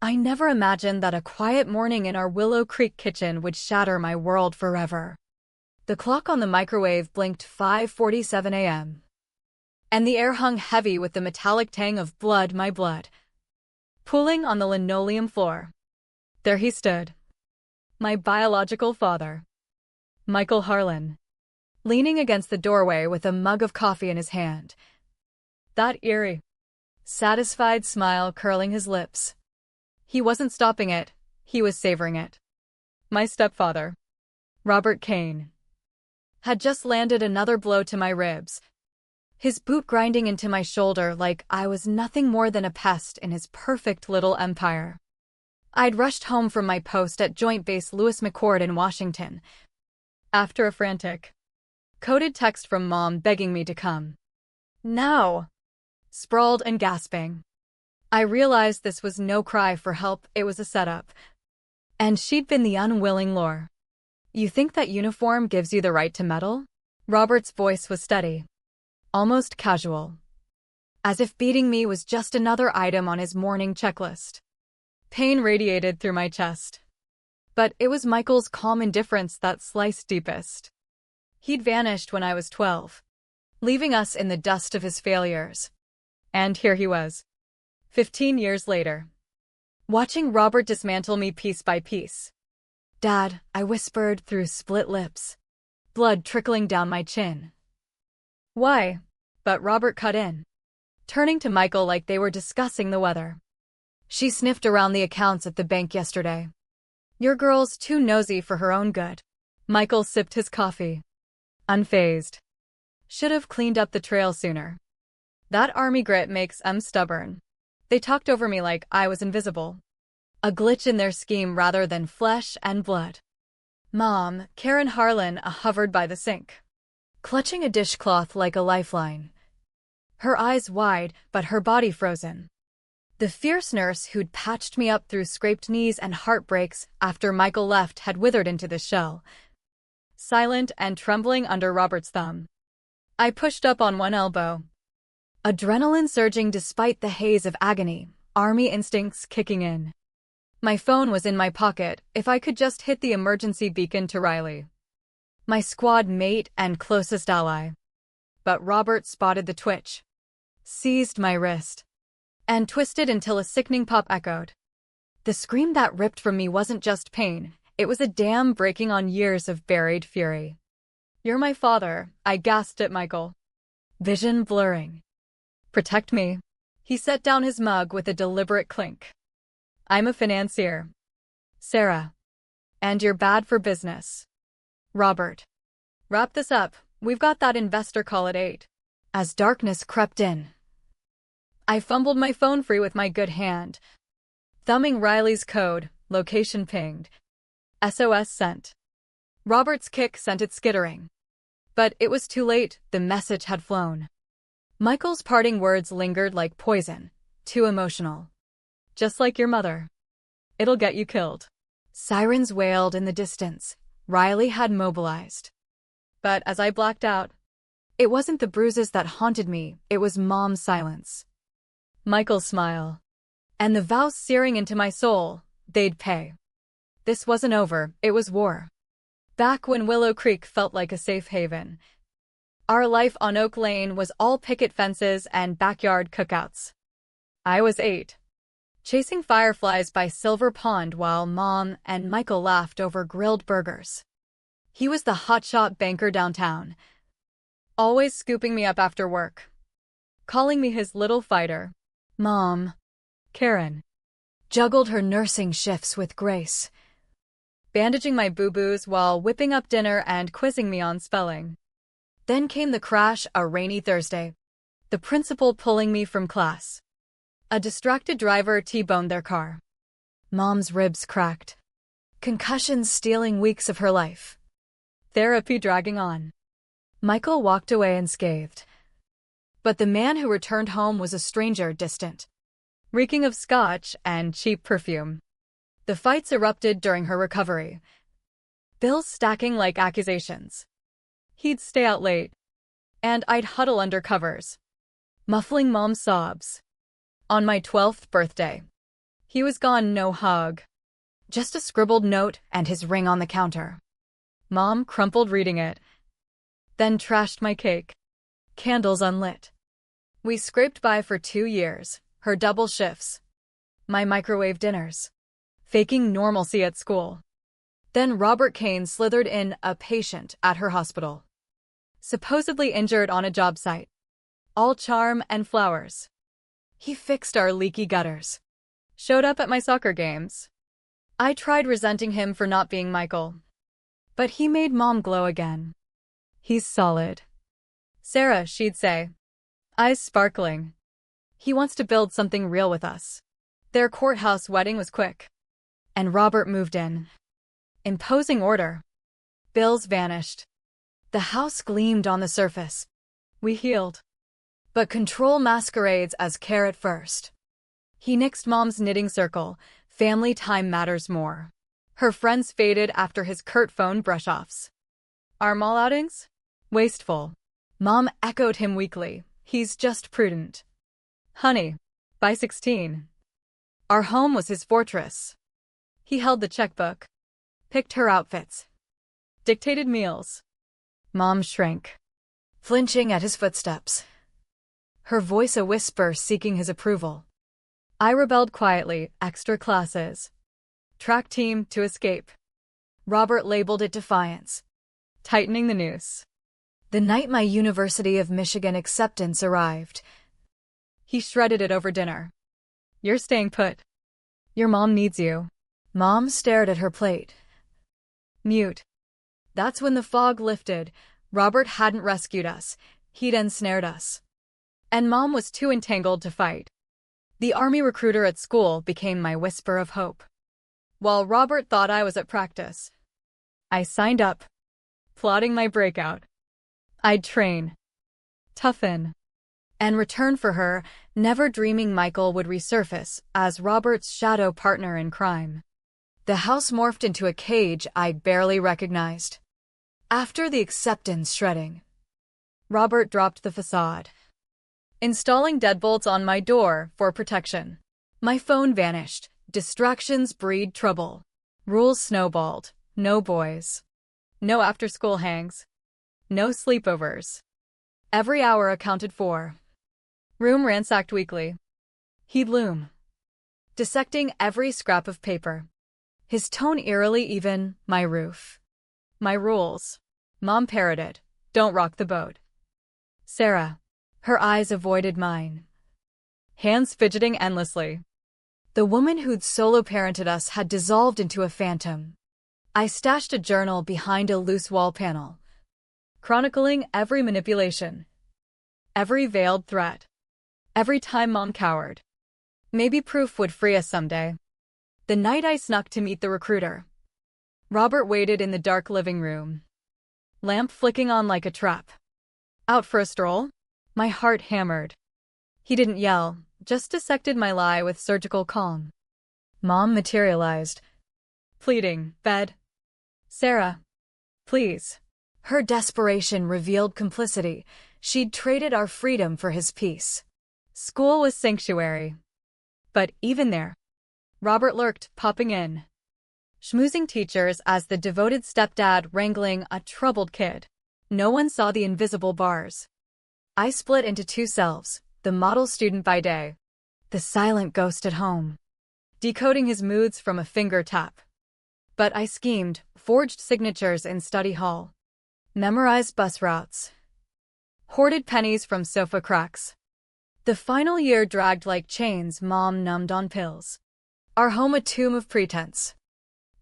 I never imagined that a quiet morning in our Willow Creek kitchen would shatter my world forever. The clock on the microwave blinked 5:47 a.m., and the air hung heavy with the metallic tang of my blood, pooling on the linoleum floor. There he stood, my biological father, Michael Harlan, leaning against the doorway with a mug of coffee in his hand. That eerie, satisfied smile curling his lips. He wasn't stopping it, he was savoring it. My stepfather, Robert Kane, had just landed another blow to my ribs, his boot grinding into my shoulder like I was nothing more than a pest in his perfect little empire. I'd rushed home from my post at Joint Base Lewis McChord in Washington, after a frantic, coded text from Mom begging me to come. Now, sprawled and gasping, I realized this was no cry for help, it was a setup. And she'd been the unwilling lure. You think that uniform gives you the right to meddle? Robert's voice was steady, almost casual, as if beating me was just another item on his morning checklist. Pain radiated through my chest. But it was Michael's calm indifference that sliced deepest. He'd vanished when I was 12, leaving us in the dust of his failures. And here he was, 15 years later, watching Robert dismantle me piece by piece. "Dad," I whispered through split lips, blood trickling down my chin. "Why?" But Robert cut in, turning to Michael like they were discussing the weather. "She sniffed around the accounts at the bank yesterday. Your girl's too nosy for her own good." Michael sipped his coffee, unfazed. "Should have cleaned up the trail sooner. That army grit makes 'em stubborn." They talked over me like I was invisible, a glitch in their scheme rather than flesh and blood. Mom, Karen Harlan, hovered by the sink, clutching a dishcloth like a lifeline, her eyes wide but her body frozen. The fierce nurse who'd patched me up through scraped knees and heartbreaks after Michael left had withered into the shell, silent and trembling under Robert's thumb. I pushed up on one elbow, adrenaline surging despite the haze of agony, army instincts kicking in. My phone was in my pocket if I could just hit the emergency beacon to Riley, my squad mate and closest ally. But Robert spotted the twitch, seized my wrist, and twisted until a sickening pop echoed. The scream that ripped from me wasn't just pain, it was a dam breaking on years of buried fury. "You're my father," I gasped at Michael, vision blurring. "Protect me." He set down his mug with a deliberate clink. "I'm a financier, Sarah. And you're bad for business. Robert, wrap this up, we've got that investor call at 8. As darkness crept in, I fumbled my phone free with my good hand, thumbing Riley's code, location pinged, SOS sent. Robert's kick sent it skittering. But it was too late, the message had flown. Michael's parting words lingered like poison, too emotional. "Just like your mother. It'll get you killed." Sirens wailed in the distance. Riley had mobilized. But as I blacked out, it wasn't the bruises that haunted me, it was Mom's silence, Michael's smile, and the vows searing into my soul, they'd pay. This wasn't over, it was war. Back when Willow Creek felt like a safe haven. Our life on Oak Lane was all picket fences and backyard cookouts. I was 8, chasing fireflies by Silver Pond while Mom and Michael laughed over grilled burgers. He was the hotshot banker downtown, always scooping me up after work, calling me his little fighter. Mom, Karen, juggled her nursing shifts with grace, bandaging my boo-boos while whipping up dinner and quizzing me on spelling. Then came the crash, a rainy Thursday, the principal pulling me from class. A distracted driver T-boned their car. Mom's ribs cracked, concussions stealing weeks of her life. Therapy dragging on. Michael walked away unscathed. But the man who returned home was a stranger, distant, reeking of scotch and cheap perfume. The fights erupted during her recovery, bills stacking like accusations. He'd stay out late, and I'd huddle under covers, muffling Mom's sobs. On my 12th birthday, He was gone, no hug. Just a scribbled note and his ring on the counter. Mom crumpled reading it. Then trashed my cake. Candles unlit. We scraped by for 2 years, her double shifts. My microwave dinners. Faking normalcy at school. Then Robert Kane slithered in, a patient at her hospital. Supposedly injured on a job site. All charm and flowers. He fixed our leaky gutters. Showed up at my soccer games. I tried resenting him for not being Michael. But he made Mom glow again. He's solid. Sarah, she'd say. Eyes sparkling. He wants to build something real with us. Their courthouse wedding was quick. And Robert moved in. Imposing order. Bills vanished. The house gleamed on the surface. We healed. But control masquerades as care at first. He nixed Mom's knitting circle. Family time matters more. Her friends faded after his curt phone brush-offs. Our mall outings? Wasteful. Mom echoed him weakly. He's just prudent. Honey, by 16. Our home was his fortress. He held the checkbook. Picked her outfits. Dictated meals. Mom shrank, flinching at his footsteps. Her voice a whisper seeking his approval. I rebelled quietly, extra classes. Track team to escape. Robert labeled it defiance. Tightening the noose. The night my University of Michigan acceptance arrived, he shredded it over dinner. You're staying put. Your mom needs you. Mom stared at her plate. Mute. That's when the fog lifted. Robert hadn't rescued us. He'd ensnared us. And Mom was too entangled to fight. The army recruiter at school became my whisper of hope. While Robert thought I was at practice, I signed up, plotting my breakout. I'd train, toughen, and return for her, never dreaming Michael would resurface as Robert's shadow partner in crime. The house morphed into a cage I barely recognized. After the acceptance shredding, Robert dropped the facade, installing deadbolts on my door for protection. My phone vanished. Distractions breed trouble. Rules snowballed. No boys. No after-school hangs. No sleepovers. Every hour accounted for. Room ransacked weekly. He'd loom, dissecting every scrap of paper. His tone eerily even. My roof. My rules. Mom parroted. Don't rock the boat. Sarah. Her eyes avoided mine. Hands fidgeting endlessly. The woman who'd solo-parented us had dissolved into a phantom. I stashed a journal behind a loose wall panel, chronicling every manipulation, every veiled threat, every time Mom cowered. Maybe proof would free us someday. The night I snuck to meet the recruiter, Robert waited in the dark living room, lamp flicking on like a trap. Out for a stroll? My heart hammered. He didn't yell, just dissected my lie with surgical calm. Mom materialized, pleading, bed. Sarah, please. Her desperation revealed complicity. She'd traded our freedom for his peace. School was sanctuary. But even there, Robert lurked, popping in, schmoozing teachers as the devoted stepdad wrangling a troubled kid. No one saw the invisible bars. I split into 2 selves. The model student by day, the silent ghost at home, decoding his moods from a finger tap. But I schemed, forged signatures in study hall, memorized bus routes, hoarded pennies from sofa cracks. The final year dragged like chains. Mom numbed on pills. Our home a tomb of pretense.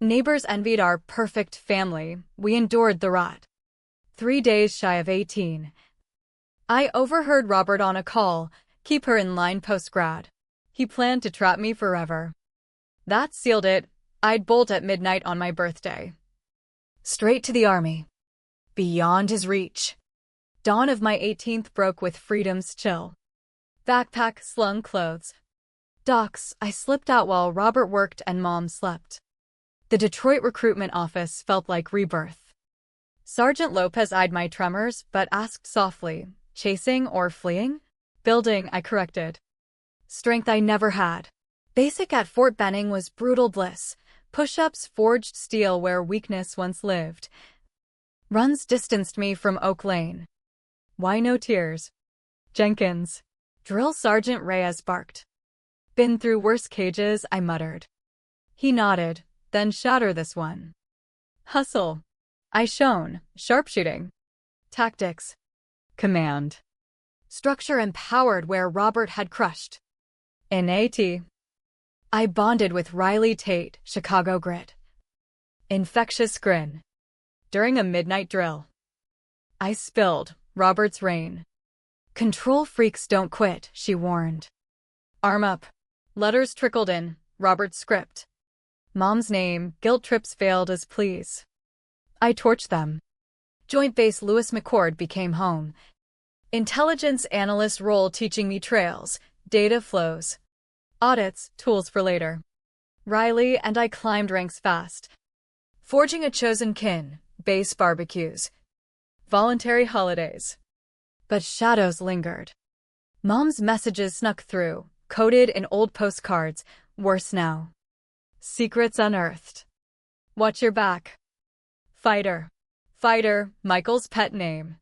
Neighbors envied our perfect family. We endured the rot. 3 days shy of 18. I overheard Robert on a call, keep her in line post-grad. He planned to trap me forever. That sealed it. I'd bolt at midnight on my birthday. Straight to the army. Beyond his reach. Dawn of my 18th broke with freedom's chill. Backpack, slung clothes. Docks, I slipped out while Robert worked and Mom slept. The Detroit recruitment office felt like rebirth. Sergeant Lopez eyed my tremors but asked softly, chasing or fleeing? Building, I corrected. Strength I never had. Basic at Fort Benning was brutal bliss. Push-ups forged steel where weakness once lived. Runs distanced me from Oak Lane. Why no tears? Jenkins. Drill Sergeant Reyes barked. Been through worse cages, I muttered. He nodded, then shatter this one. Hustle. I shone. Sharpshooting. Tactics. Command. Structure empowered where Robert had crushed. In AT. I bonded with Riley Tate, Chicago grit. Infectious grin. During a midnight drill. I spilled Robert's rain. Control freaks don't quit, she warned. Arm up. Letters trickled in, Robert's script. Mom's name, guilt trips failed as pleas. I torched them. Joint Base Lewis McCord became home. Intelligence analyst role teaching me trails, data flows. Audits, tools for later. Riley and I climbed ranks fast. Forging a chosen kin, base barbecues. Voluntary holidays. But shadows lingered. Mom's messages snuck through, coded in old postcards, worse now. Secrets unearthed. Watch your back. Fighter. Fighter, Michael's pet name.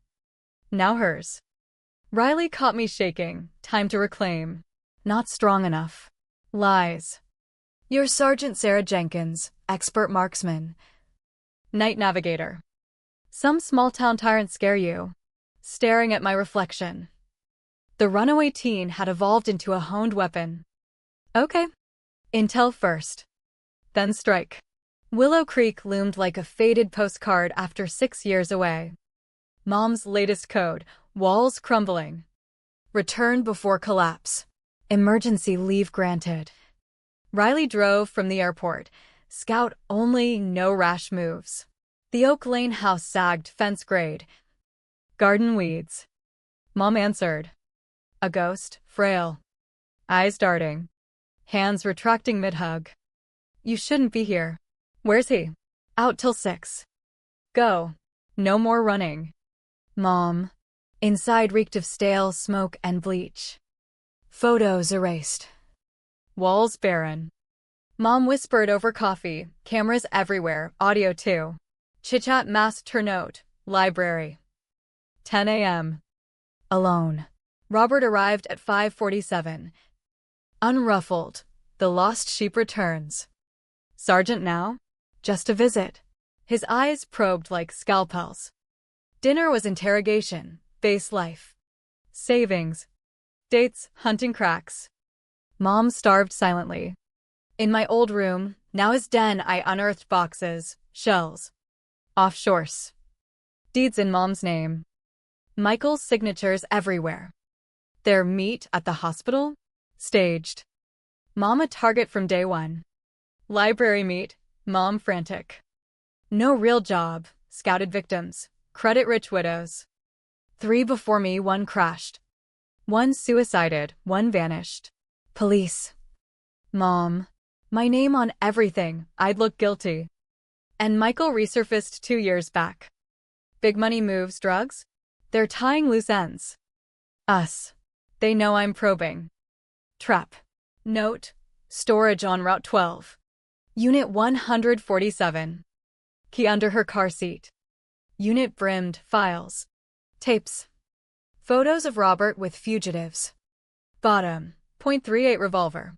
Now hers. Riley caught me shaking, time to reclaim. Not strong enough. Lies. You're Sergeant Sarah Jenkins, expert marksman. Night navigator. Some small-town tyrants scare you. Staring at my reflection. The runaway teen had evolved into a honed weapon. Okay. Intel first. Then strike. Willow Creek loomed like a faded postcard after 6 years away. Mom's latest code, walls crumbling. Return before collapse. Emergency leave granted. Riley drove from the airport. Scout only, no rash moves. The Oak Lane house sagged fence grade. Garden weeds. Mom answered. A ghost, frail. Eyes darting. Hands retracting mid-hug. You shouldn't be here. Where's he? Out till 6. Go. No more running. Mom. Inside reeked of stale smoke and bleach. Photos erased. Walls barren. Mom whispered over coffee, cameras everywhere, audio too. Chit-chat masked her note, library. 10 a.m. Alone. Robert arrived at 5:47. Unruffled, the lost sheep returns. Sergeant now? Just a visit. His eyes probed like scalpels. Dinner was interrogation, base life. Savings. Dates, hunting cracks. Mom starved silently. In my old room, now his den, I unearthed boxes, shells. Offshores. Deeds in Mom's name. Michael's signatures everywhere. Their meet at the hospital? Staged. Mom a target from day one. Library meet, Mom frantic. No real job, scouted victims, credit-rich widows. 3 before me, 1 crashed. 1 suicided, 1 vanished. Police. Mom. My name on everything, I'd look guilty. And Michael resurfaced 2 years back. Big money moves, drugs? They're tying loose ends. Us. They know I'm probing. Trap. Note. Storage on Route 12. Unit 147. Key under her car seat. Unit brimmed, files. Tapes. Photos of Robert with fugitives. Bottom. .38 revolver.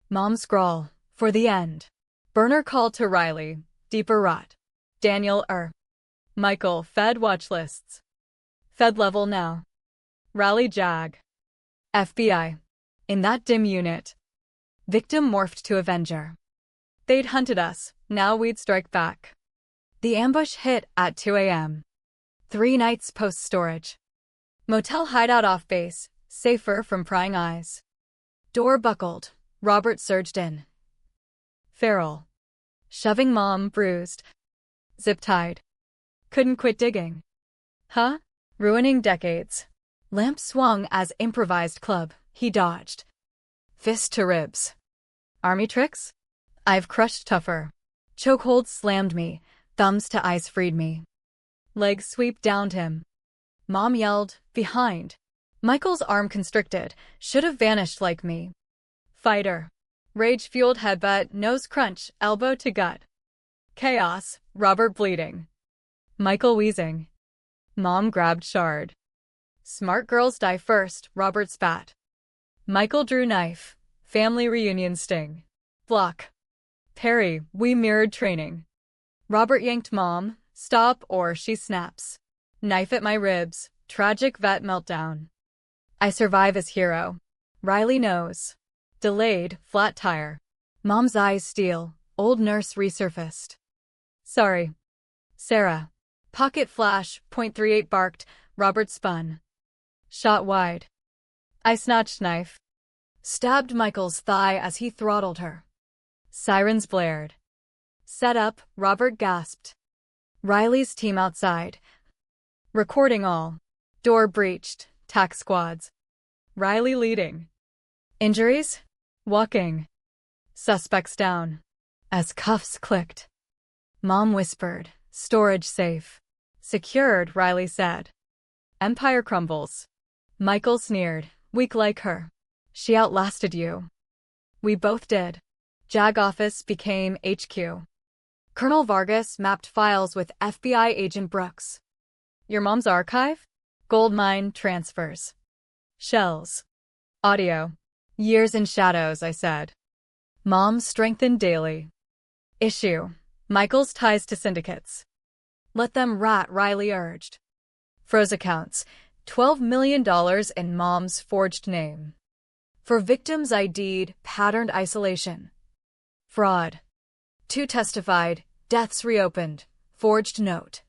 Mom scrawl. For the end. Burner call to Riley. Deeper rot. Daniel Michael, Fed watch lists. Fed level now. Rally JAG. FBI. In that dim unit. Victim morphed to Avenger. They'd hunted us, now we'd strike back. The ambush hit at 2 a.m. 3 nights post-storage. Motel hideout off base, safer from prying eyes. Door buckled. Robert surged in. Feral. Shoving Mom, bruised. Zip-tied. Couldn't quit digging. Huh? Ruining decades. Lamp swung as improvised club. He dodged. Fist to ribs. Army tricks? I've crushed tougher. Chokehold slammed me. Thumbs to eyes freed me. Legs sweep downed him. Mom yelled, behind. Michael's arm constricted. Should have vanished like me. Fighter. Rage-fueled headbutt, nose crunch, elbow to gut. Chaos, Robert bleeding. Michael wheezing. Mom grabbed shard. Smart girls die first, Robert spat. Michael drew knife. Family reunion sting. Block. Parry, we mirrored training. Robert yanked mom. Stop or she snaps. Knife at my ribs. Tragic vet meltdown. I survive as hero. Riley knows. Delayed, flat tire. Mom's eyes steel. Old nurse resurfaced. Sorry. Sarah. Pocket flash, .38 barked. Robert spun. Shot wide. I snatched knife. Stabbed Michael's thigh as he throttled her. Sirens blared. Set up, Robert gasped. Riley's team outside. Recording all. Door breached. Tac squads. Riley leading. Injuries? Walking. Suspects down. As cuffs clicked. Mom whispered, storage safe. Secured, Riley said. Empire crumbles. Michael sneered, weak like her. She outlasted you. We both did. JAG office became HQ. Colonel Vargas mapped files with FBI agent Brooks. Your mom's archive? Goldmine transfers. Shells. Audio. Years in shadows, I said. Mom strengthened daily. Issue. Michael's ties to syndicates. Let them rat, Riley urged. Froze accounts. $12 million in mom's forged name. For victims ID'd, patterned isolation. Fraud. 2 testified, deaths reopened, forged note.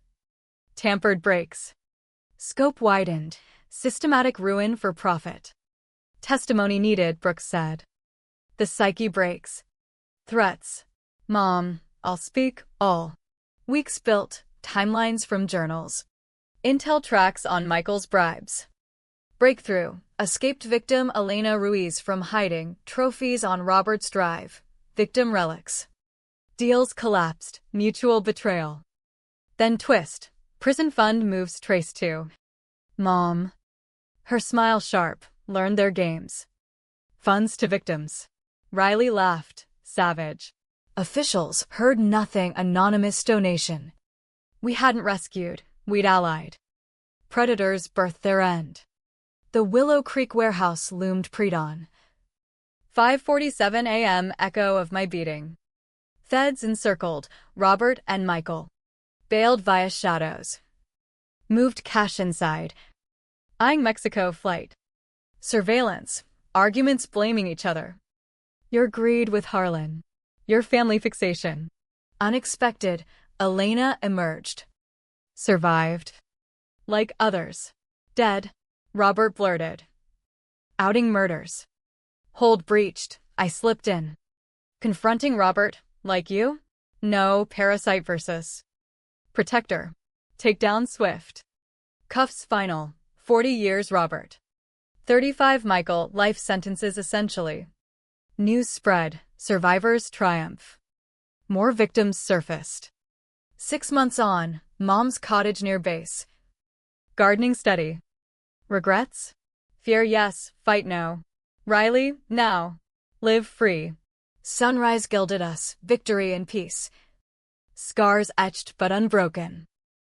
Tampered brakes. Scope widened, systematic ruin for profit. Testimony needed, Brooks said. The psyche breaks. Threats. Mom, I'll speak, all. Weeks built, timelines from journals. Intel tracks on Michael's bribes. Breakthrough. Escaped victim Elena Ruiz from hiding, trophies on Robert's drive. Victim relics. Deals collapsed, mutual betrayal. Then twist. Prison fund moves trace to. Mom. Her smile sharp, learned their games. Funds to victims. Riley laughed, savage. Officials heard nothing, anonymous donation. We hadn't rescued, we'd allied. Predators birthed their end. The Willow Creek warehouse loomed pre-dawn. 5:47 a.m. echo of my beating. Feds encircled Robert and Michael. Bailed via shadows. Moved cash inside. Eyeing Mexico flight. Surveillance. Arguments blaming each other. Your greed with Harlan. Your family fixation. Unexpected, Elena emerged. Survived. Like others. Dead. Robert blurted. Outing murders. Hold breached, I slipped in. Confronting Robert, like you? No, parasite versus. Protector. Takedown swift. Cuffs final, 40 years Robert. 35 Michael, life sentences essentially. News spread, survivors triumph. More victims surfaced. 6 months on, mom's cottage near base. Gardening steady. Regrets? Fear yes, fight no. Riley, now. Live free. Sunrise gilded us, victory and peace. Scars etched but unbroken.